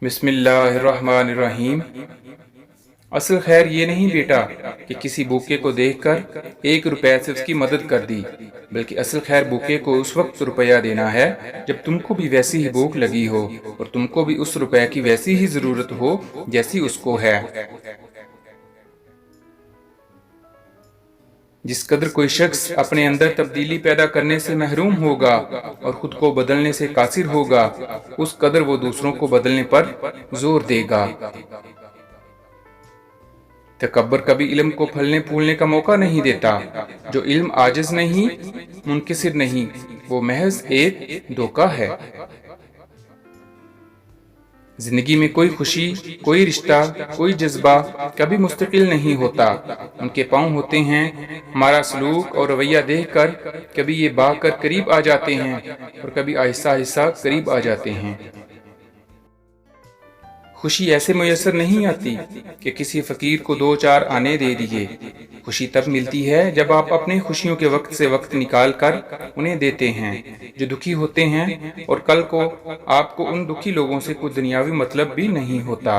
بسم اللہ الرحمن الرحیم۔ اصل خیر یہ نہیں بیٹا کہ کسی بھوکے کو دیکھ کر 1 روپے سے اس کی مدد کر دی، بلکہ اصل خیر بھوکے کو اس وقت روپیہ دینا ہے جب تم کو بھی ویسی ہی بھوک لگی ہو اور تم کو بھی اس روپے کی ویسی ہی ضرورت ہو جیسی اس کو ہے۔ جس قدر کوئی شخص اپنے اندر تبدیلی پیدا کرنے سے محروم ہوگا اور خود کو بدلنے سے قاصر ہوگا، اس قدر وہ دوسروں کو بدلنے پر زور دے گا۔ تکبر کبھی علم کو پھلنے پھولنے کا موقع نہیں دیتا۔ جو علم عاجز نہیں، منکسر نہیں، وہ محض ایک دھوکہ ہے۔ زندگی میں کوئی خوشی، کوئی رشتہ، کوئی جذبہ کبھی مستقل نہیں ہوتا۔ ان کے پاؤں ہوتے ہیں، ہمارا سلوک اور رویہ دیکھ کر کبھی یہ بھاگ کر قریب آ جاتے ہیں اور کبھی آہستہ آہستہ قریب آ جاتے ہیں۔ خوشی ایسے میسر نہیں آتی کہ کسی فقیر کو 2 4 آنے دے دیے۔ خوشی تب ملتی ہے جب آپ اپنے خوشیوں کے وقت سے وقت نکال کر انہیں دیتے ہیں جو دکھی ہوتے ہیں، اور کل کو آپ کو ان دکھی لوگوں سے کوئی دنیاوی مطلب بھی نہیں ہوتا۔